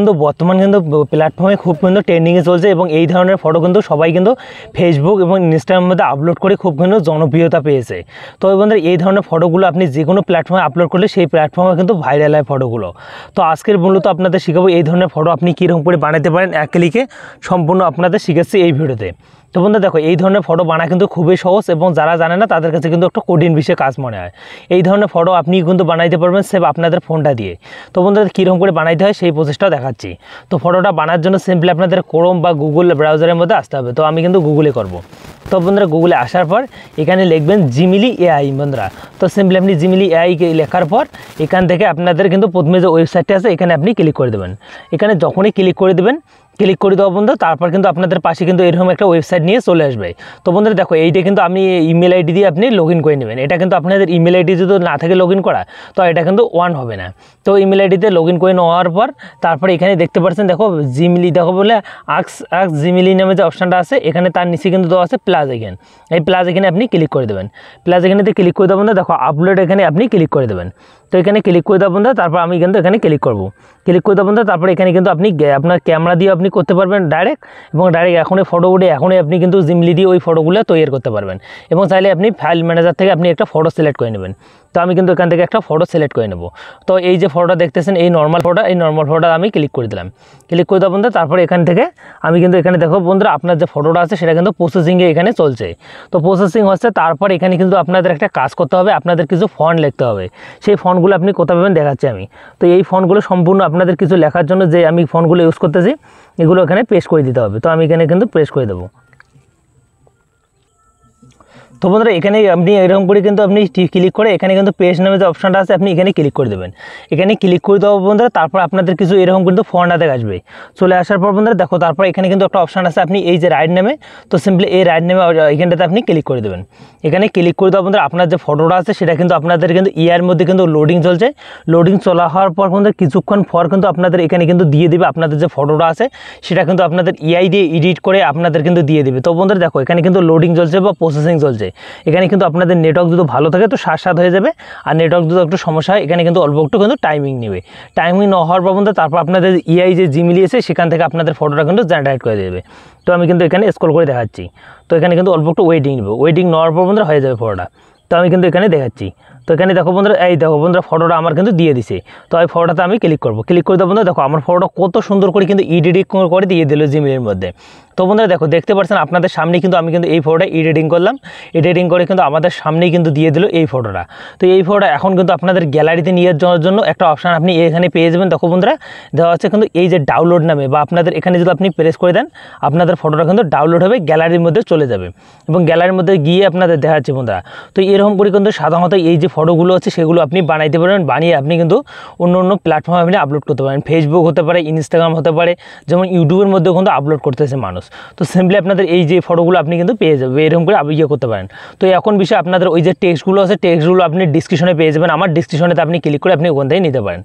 কিন্তু বর্তমান কিন্তু প্ল্যাটফর্মে খুব কিন্তু ট্রেন্ডিংয়ে চলছে এবং এই ধরনের ফটো কিন্তু সবাই কিন্তু ফেসবুক এবং ইনস্টাগ্রামের মধ্যে আপলোড করে খুব কিন্তু জনপ্রিয়তা পেয়েছে। তো বন্ধুরা এই ধরনের ফটোগুলো আপনি যে কোনো প্ল্যাটফর্মে আপলোড করলে সেই প্ল্যাটফর্মে কিন্তু ভাইরাল হয় ফটোগুলো। তো আজকের মূলত আপনাদের শেখাবো এই ধরনের ফটো আপনি কীরকম করে বানাতে পারেন, এক ক্লিকে সম্পূর্ণ আপনাদের শিখেছি এই ভিডিওতে। তো বন্ধুরা দেখো, এই ধরনের ফটো বানা কিন্তু খুবই সহজ এবং যারা জানে না তাদের কাছে কিন্তু একটা কঠিন বিষয় কাজ মনে হয়। এই ধরনের ফটো আপনি কিন্তু বানাইতে পারবেন সেভ আপনাদের ফোনটা দিয়ে। তো বন্ধুরা কীরকম করে বানাইতে হয় সেই প্রসেসটাও দেখাচ্ছি। তো ফটোটা বানার জন্য সিম্পলি আপনাদের ক্রোম বা গুগল ব্রাউজারের মধ্যে আসতে হবে। তো আমি কিন্তু গুগলে করব। তো বন্ধুরা গুগলে আসার পর এখানে লিখবেন জিমিলি এআই বন্ধুরা। তো সিম্পলি আপনি জিমিলি এআইকে লেখার পর এখান থেকে আপনাদের কিন্তু প্রথমে যে ওয়েবসাইটটা আছে এখানে আপনি ক্লিক করে দেবেন। এখানে যখনই ক্লিক করে দেবেন, ক্লিক করে দেওয়া বন্ধু, তারপর কিন্তু আপনাদের পাশে কিন্তু এরকম একটা ওয়েবসাইট নিয়ে চলে আসবে। তো বন্ধুরা দেখো, এইটা কিন্তু আপনি ইমেল আইডি দিয়ে আপনি লগ ইন করে নেবেন। এটা কিন্তু আপনাদের ইমেল আইডি যদি না থাকে লগ ইন করা, তো এটা কিন্তু অন হবে না। তো ইমেল আইডিতে লগ ইন করে নেওয়ার পর তারপরে এখানে দেখতে পাচ্ছেন, দেখো জিমিলি, দেখো বলে আক্স জিমিলি নামে যে অপশানটা আছে এখানে তার নিচে কিন্তু দেওয়া আছে প্লাস এখান। এই প্লাস এখানে আপনি ক্লিক করে দেবেন। প্লাস এখানেতে ক্লিক করে দেবেন, দেখো আপলোড এখানে আপনি ক্লিক করে দেবেন। তো এখানে ক্লিক করে দেবেন, তারপর আমি কিন্তু এখানে ক্লিক করব। ক্লিক করে দেবেন, তারপরে এখানে কিন্তু আপনি আপনার ক্যামেরা দিয়ে আপনি করতে পারবেন ডাইরেক্ট, এবং ডাইরেক্ট এখনই ফটো উঠে এখনই আপনি কিন্তু জিমিলি দিয়ে ওই ফটোগুলো তৈরি করতে পারবেন। এবং চাইলে আপনি ফাইল ম্যানেজার থেকে আপনি একটা ফটো সিলেক্ট করে নেবেন। তো আমি কিন্তু এখান থেকে একটা ফটো সিলেক্ট করে নেব। তো এই যে ফটোটা দেখতেছেন এই নর্মাল ফটো, এই নর্মাল ফটোটা আমি ক্লিক করে দিলাম। ক্লিক করে দেওয়া বন্ধুরা তারপরে এখান থেকে আমি কিন্তু এখানে দেখো বন্ধুরা আপনার যে ফটোটা আছে সেটা কিন্তু প্রসেসিংয়ে এখানে চলছে। তো প্রসেসিং হচ্ছে, তারপর এখানে কিন্তু আপনাদের একটা কাজ করতে হবে, আপনাদের কিছু ফন্ট লিখতে হবে। সেই ফন্টগুলো আপনি কোথায় পাবেন দেখাচ্ছি আমি। তো এই ফন্টগুলো সম্পূর্ণ আপনাদের কিছু লেখার জন্য যে আমি ফন্টগুলো ইউজ করতেছি এগুলো এখানে পেস্ট করে দিতে হবে। তো আমি এখানে কিন্তু পেস্ট করে দেবো। তো বন্ধুরা এখানে আপনি এরকম করে কিন্তু আপনি ক্লিক করে এখানে কিন্তু পেজ নামে যে অপশানটা আছে আপনি এখানে ক্লিক করে দেবেন। এখানে ক্লিক করে দেওয়া বন্ধুরা তারপর আপনাদের কিছু এরকম কিন্তু ফন্ট হাতে আসবে। চলে আসার পর বন্ধুরা দেখো, তারপর এখানে কিন্তু একটা অপশান আছে আপনি এই যে রাইট নামে, তো সিম্পলি এই রাইট নামে এখানটাতে আপনি ক্লিক করে দেবেন। এখানে ক্লিক করে দেওয়া বন্ধুরা আপনার যে ফটোটা আছে সেটা কিন্তু আপনাদের কিন্তু ইয়ার মধ্যে কিন্তু লোডিং চলছে। লোডিং চলা হওয়ার পর বন্ধুরা কিছুক্ষণ পর কিন্তু আপনাদের এখানে কিন্তু দিয়ে দিবে আপনাদের যে ফটোটা আছে সেটা কিন্তু আপনাদের এআই দিয়ে এডিট করে আপনাদের কিন্তু দিয়ে দিবে। তো বন্ধুরা দেখো এখানে কিন্তু লোডিং চলছে বা প্রসেসিং চলছে। এখানে কিন্তু আপনাদের নেটওয়ার্ক যদি ভালো থাকে তো সাথে হয়ে যাবে, আর নেটওয়ার্ক যদি একটু সমস্যা হয় এখানে কিন্তু অল্প একটু কিন্তু টাইমিং নেবে। টাইমিং না হওয়ার পর বন্ধুরা তারপর আপনাদের এআই যে জিমিলি আছে সেখান থেকে আপনাদের ফটোটা কিন্তু জেনারেট করে দেবে। তো আমি কিন্তু এখানে স্ক্রল করে দেখাচ্ছি। তো এখানে কিন্তু অল্প একটু ওয়েটিং নেবে, ওয়েটিং নেওয়ার পর বন্ধুরা হয়ে যাবে ফটোটা। তো আমি কিন্তু এখানে দেখাচ্ছি। তো এখানে দেখো বন্ধুরা, এই দেখো বন্ধুরা ফটোটা আমার কিন্তু দিয়ে দিছে। তো এই ফটোটাতে আমি ক্লিক করব। ক্লিক করে দেবো বন্ধুরা, দেখো আমার ফটোটা কত সুন্দর করে কিন্তু এডিটিং করে দিয়ে দিল জিমেলের মধ্যে। তো বন্ধুরা দেখো দেখতে পাচ্ছেন আপনাদের সামনে কিন্তু আমি কিন্তু এই ফটোটা এডিটিং করলাম। এডিটিং করে কিন্তু আমাদের সামনেই কিন্তু দিয়ে দিল এই ফটোটা। তো এই ফটোটা এখন কিন্তু আপনাদের গ্যালারিতে নিয়ে যাওয়ার জন্য একটা অপশান আপনি এখানে পেয়ে যাবেন। দেখো বন্ধুরা দেওয়া হচ্ছে কিন্তু এই যে ডাউনলোড নামে, বা আপনাদের এখানে যদি আপনি প্রেস করে দেন আপনাদের ফটোটা কিন্তু ডাউনলোড হবে, গ্যালারির মধ্যে চলে যাবে এবং গ্যালারির মধ্যে গিয়ে আপনাদের দেখাচ্ছে বন্ধুরা। তো এরকম করে কিন্তু সাধারণত এই যে ফটোগুলো আছে সেগুলো আপনি বানাইতে পারবেন, বানিয়ে আপনি কিন্তু অন্য অন্য প্ল্যাটফর্মে আপনি আপলোড করতে পারেন। ফেসবুক হতে পারে, ইনস্টাগ্রাম হতে পারে, যেমন ইউটিউবের মধ্যেও কিন্তু আপলোড করতেছে মানুষ। তো সিম্পলি আপনাদের এই যে ফটোগুলো আপনি কিন্তু পেয়ে যাবেন, এরকম করে ইয়ে করতে পারেন। তো এখন বিষয় আপনাদের ওই যে টেক্সটগুলো আছে টেক্সটগুলো আপনি ডিসক্রিপশনে পেয়ে যাবেন, আমার ডিসক্রিপশনেতে আপনি ক্লিক করে আপনি ওখান থেকে নিতে পারেন।